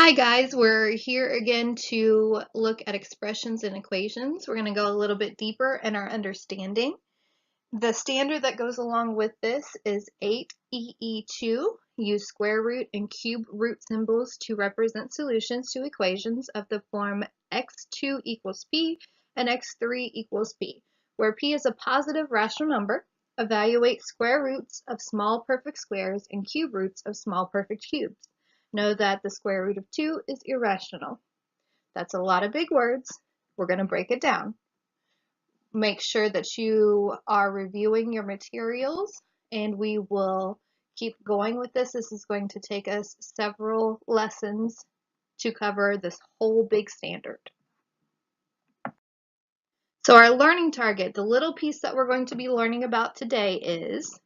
Hi guys, we're here again to look at expressions and equations. We're going to go a little bit deeper in our understanding. The standard that goes along with this is 8EE2. Use square root and cube root symbols to represent solutions to equations of the form x2 equals p and x3 equals p, where p is a positive rational number. Evaluate square roots of small perfect squares and cube roots of small perfect cubes. Know that the square root of 2 is irrational. That's a lot of big words. We're going to break it down. Make sure that you are reviewing your materials, and we will keep going with this. This is going to take us several lessons to cover this whole big standard. So our learning target, the little piece that we're going to be learning about today is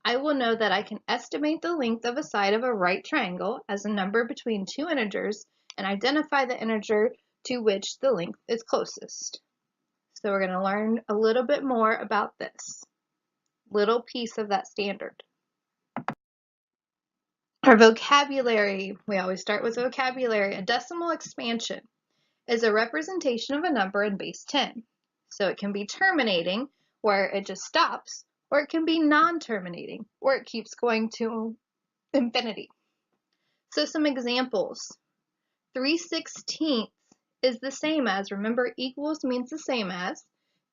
I will know that I can estimate the length of a side of a right triangle as a number between two integers and identify the integer to which the length is closest. So we're going to learn a little bit more about this little piece of that standard. Our vocabulary, we always start with vocabulary. A decimal expansion is a representation of a number in base 10. So it can be terminating, where it just stops, or it can be non-terminating, where it keeps going to infinity. So some examples. 3/16 is the same as, remember equals means the same as,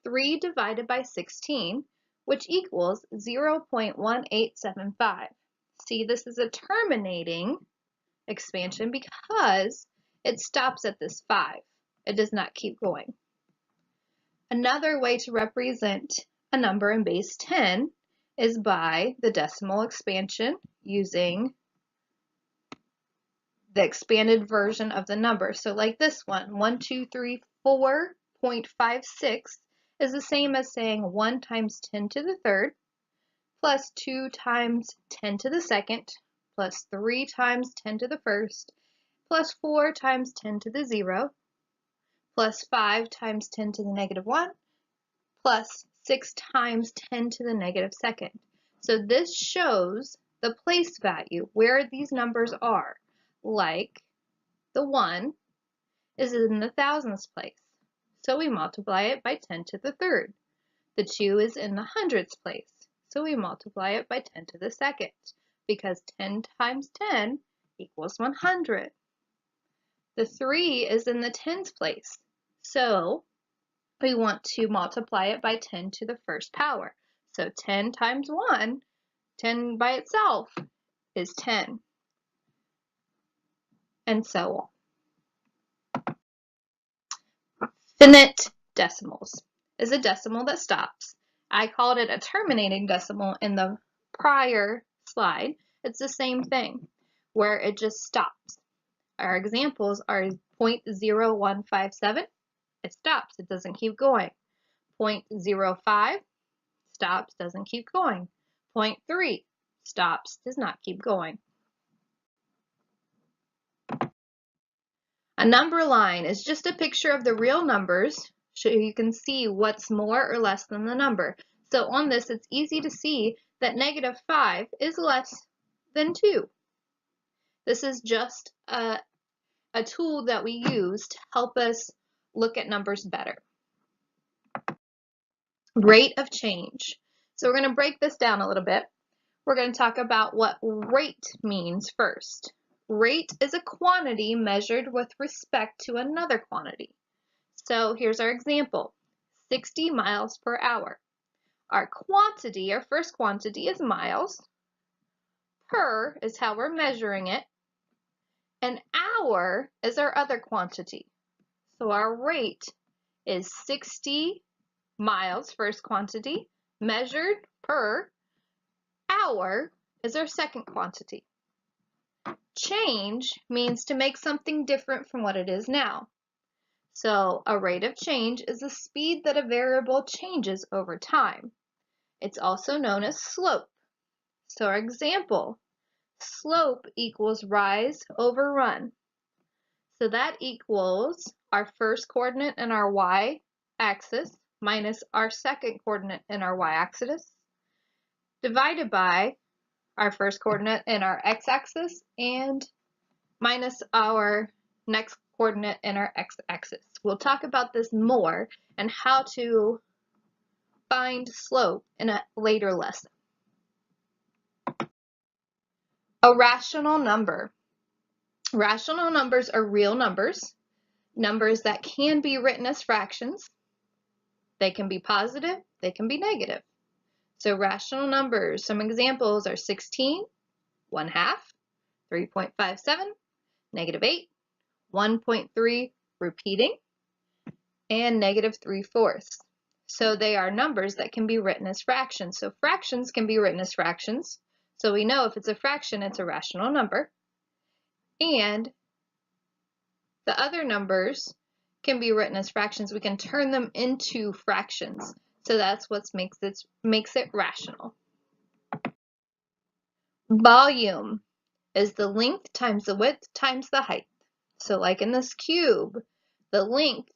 3 divided by 16, which equals 0.1875. See, this is a terminating expansion because it stops at this 5. It does not keep going. Another way to represent a number in base 10 is by the decimal expansion using the expanded version of the number. So like this one, 1234.56 is the same as saying 1 times 10 to the third plus 2 times 10 to the second plus 3 times 10 to the first plus 4 times 10 to the 0 plus 5 times 10 to the negative 1 plus 6 times 10 to the negative second. So this shows the place value where these numbers are. Like the 1 is in the thousands place, so we multiply it by 10 to the third. The 2 is in the hundreds place, so we multiply it by 10 to the second, because 10 times 10 equals 100. The 3 is in the tens place, so we want to multiply it by 10 to the first power. So 10 times 1, 10 by itself, is 10. And so on. Finite decimals is a decimal that stops. I called it a terminating decimal in the prior slide. It's the same thing, where it just stops. Our examples are 0.0157, it stops, it doesn't keep going. 0.05 stops, doesn't keep going. 0.3 stops, does not keep going. A number line is just a picture of the real numbers so you can see what's more or less than the number. So on this, it's easy to see that negative 5 is less than 2. This is just a tool that we use to help us look at numbers better. Rate of change. So we're going to break this down a little bit. We're going to talk about what rate means first. Rate is a quantity measured with respect to another quantity. So here's our example, 60 miles per hour. Our quantity, our first quantity is miles. Per is how we're measuring it. And hour is our other quantity. So our rate is 60 miles, first quantity, measured per hour is our second quantity. Change means to make something different from what it is now. So a rate of change is the speed that a variable changes over time. It's also known as slope. So our example, slope equals rise over run. So that equals our first coordinate in our y-axis minus our second coordinate in our y-axis divided by our first coordinate in our x-axis and minus our next coordinate and our x-axis. We'll talk about this more and how to find slope in a later lesson. A rational number. Rational numbers are real numbers, numbers that can be written as fractions. They can be positive, they can be negative. So rational numbers, some examples are 16, 1/2, 3.57, -8, 1.3 repeating, and -3/4. So they are numbers that can be written as fractions. So fractions can be written as fractions. So we know if it's a fraction, it's a rational number. And the other numbers can be written as fractions. We can turn them into fractions. So that's what makes it rational. Volume is the length times the width times the height. So like in this cube, the length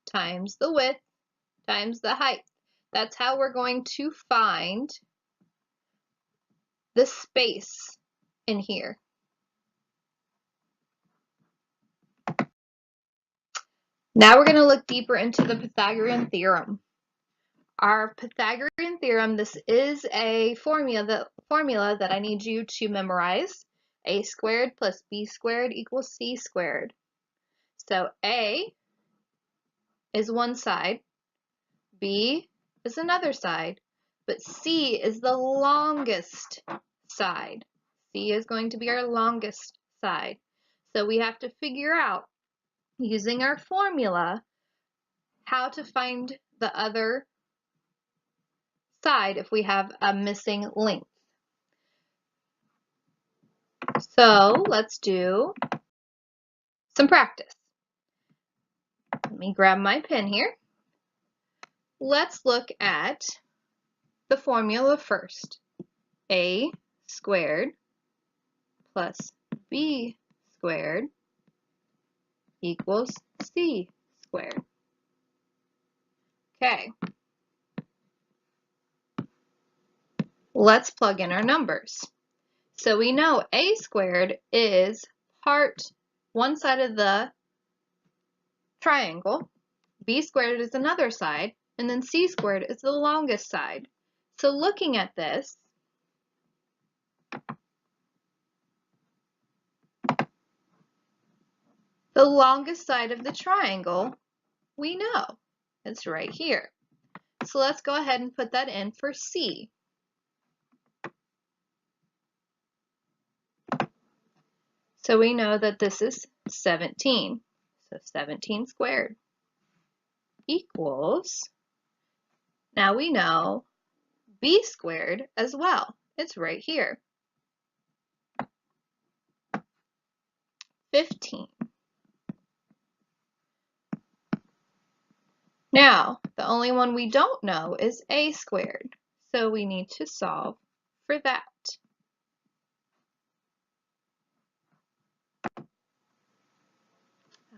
times the width times the height. That's how we're going to find the space in here. Now we're going to look deeper into the Pythagorean theorem. Our Pythagorean theorem, this is a formula that I need you to memorize. A squared plus b squared equals c squared. So a is one side, b is another side, but c is the longest side. C is going to be our longest side. So we have to figure out, using our formula, how to find the other side if we have a missing length. So let's do some practice. Let me grab my pen here. Let's look at the formula first. A squared plus b squared equals c squared. Okay. Let's plug in our numbers. So we know a squared is one side of the triangle, b squared is another side, and then c squared is the longest side. So looking at this, the longest side of the triangle, we know. It's right here. So let's go ahead and put that in for c. So we know that this is 17. So 17 squared equals, now we know b squared as well. It's right here. 15. Now, the only one we don't know is a squared. So we need to solve for that.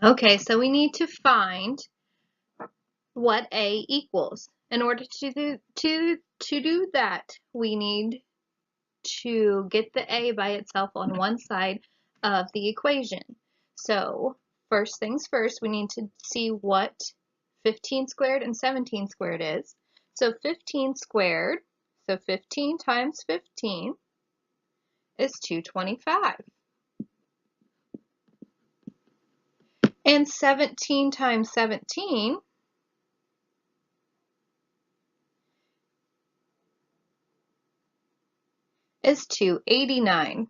Okay, so we need to find what a equals. In order to do that, we need to get the a by itself on one side of the equation. So first things first, we need to see what 15 squared and 17 squared is. So 15 squared, so 15 times 15 is 225. And 17 times 17 is 289.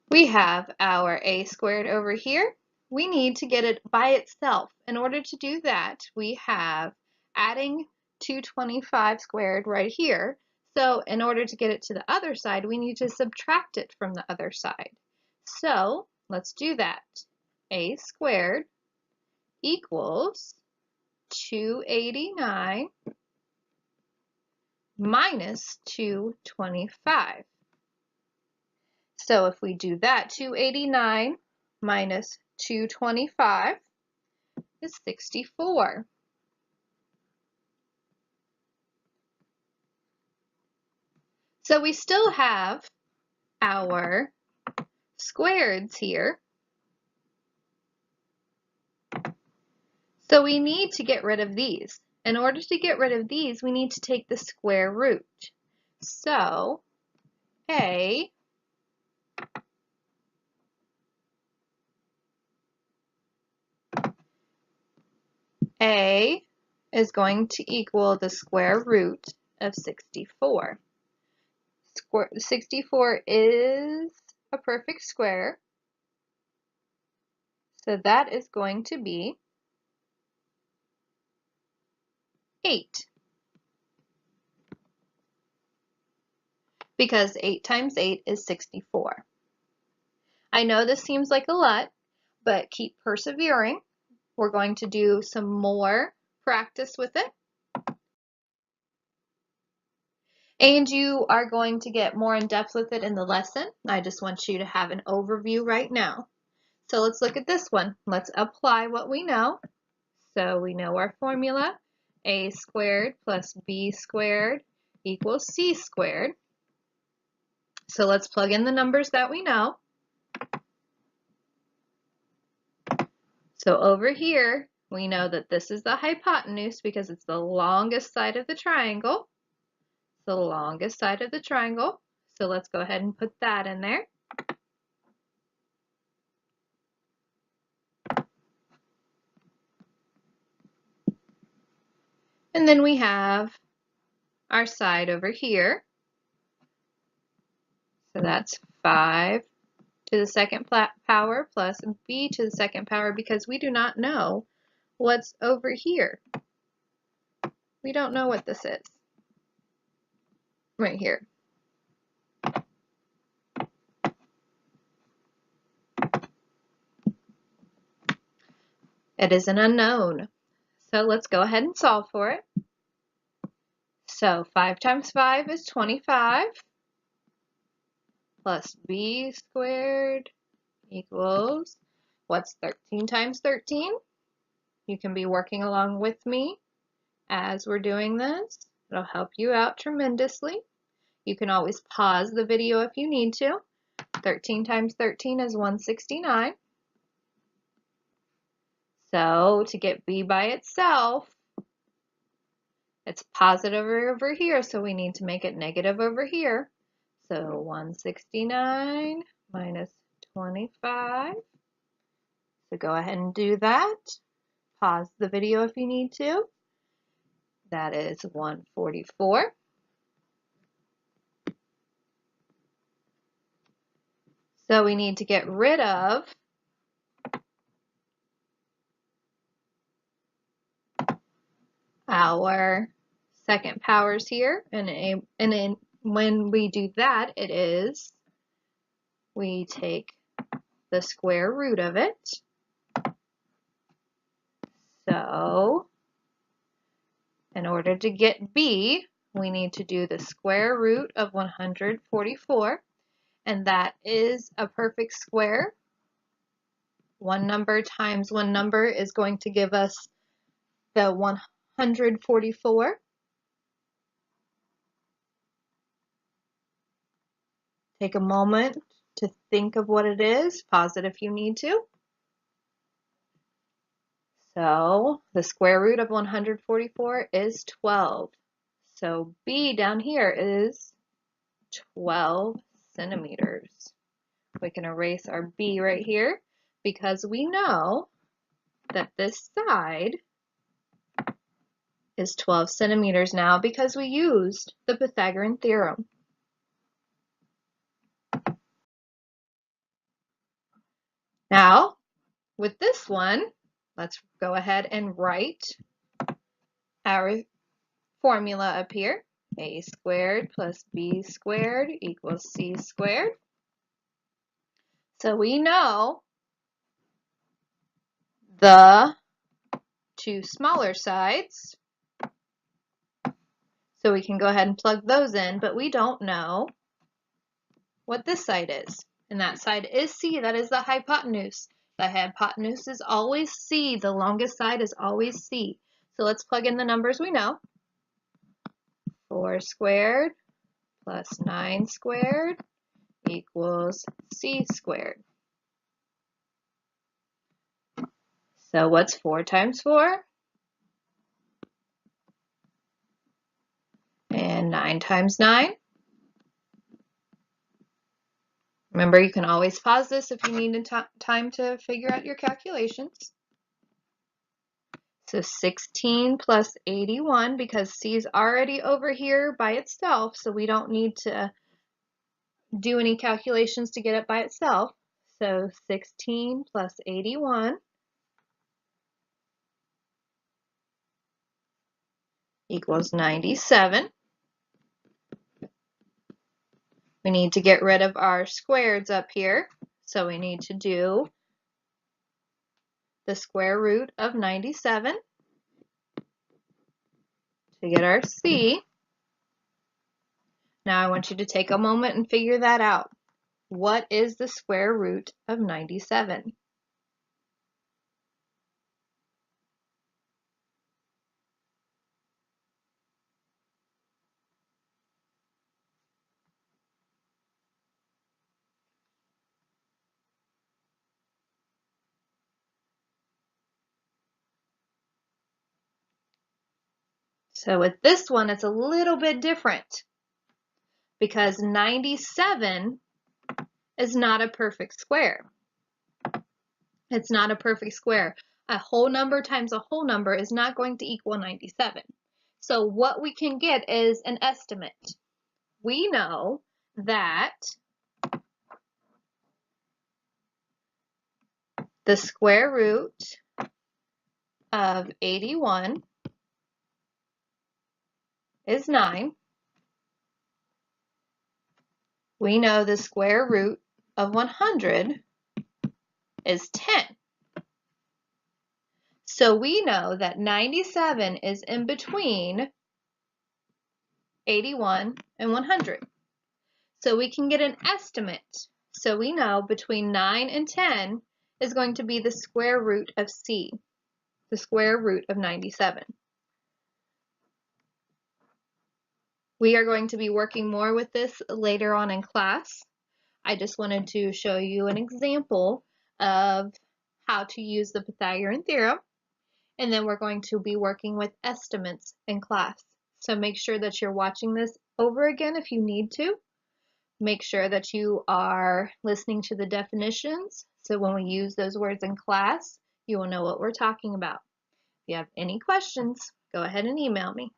We have our a squared over here. We need to get it by itself. In order to do that, we have adding 225 squared right here. So in order to get it to the other side, we need to subtract it from the other side. So let's do that. A squared equals 289 minus 225. So if we do that, 289 minus 225 is 64. So we still have our squareds here. So we need to get rid of these. In order to get rid of these, we need to take the square root. So A is going to equal the square root of 64. 64 is a perfect square, so that is going to be 8. Because 8 times 8 is 64. I know this seems like a lot, but keep persevering. We're going to do some more practice with it. And you are going to get more in depth with it in the lesson. I just want you to have an overview right now. So let's look at this one. Let's apply what we know. So we know our formula, a squared plus b squared equals c squared. So let's plug in the numbers that we know. So over here, we know that this is the hypotenuse because it's the longest side of the triangle. It's the longest side of the triangle. So let's go ahead and put that in there. And then we have our side over here. So that's 5 to the second power plus b to the second power because we do not know what's over here. We don't know what this is. Right here. It is an unknown. So let's go ahead and solve for it. So 5 times 5 is 25 plus b squared equals, what's 13 times 13? You can be working along with me as we're doing this. It'll help you out tremendously. You can always pause the video if you need to. 13 times 13 is 169. So to get b by itself, it's positive over here, so we need to make it negative over here. So 169 minus 25. So go ahead and do that. Pause the video if you need to. That is 144. So we need to get rid of our second powers here, and when we do that, it is we take the square root of it. So in order to get b, we need to do the square root of 144, and that is a perfect square. One number times one number is going to give us the 144. Take a moment to think of what it is. Pause it if you need to. So the square root of 144 is 12. So b down here is 12 centimeters. We can erase our b right here because we know that this side is 12 centimeters now because we used the Pythagorean theorem. Now, with this one, let's go ahead and write our formula up here. A squared plus b squared equals c squared. So we know the two smaller sides. So we can go ahead and plug those in, but we don't know what this side is. And that side is C. That is the hypotenuse. The hypotenuse is always C. The longest side is always C. So let's plug in the numbers we know. 4 squared plus 9 squared equals c squared. So what's 4 times 4? And 9 times 9? Remember, you can always pause this if you need time to figure out your calculations. So 16 plus 81, because c is already over here by itself, so we don't need to do any calculations to get it by itself. So 16 plus 81 equals 97. We need to get rid of our squareds up here, so we need to do the square root of 97 to get our c. Now I want you to take a moment and figure that out. What is the square root of 97? So with this one, it's a little bit different because 97 is not a perfect square. It's not a perfect square. A whole number times a whole number is not going to equal 97. So what we can get is an estimate. We know that the square root of 81 is 9. We know the square root of 100 is 10. So we know that 97 is in between 81 and 100. So we can get an estimate. So we know between 9 and 10 is going to be the square root of c, the square root of 97. We are going to be working more with this later on in class. I just wanted to show you an example of how to use the Pythagorean theorem, and then we're going to be working with estimates in class. So make sure that you're watching this over again if you need to. Make sure that you are listening to the definitions, so when we use those words in class, you will know what we're talking about. If you have any questions, go ahead and email me.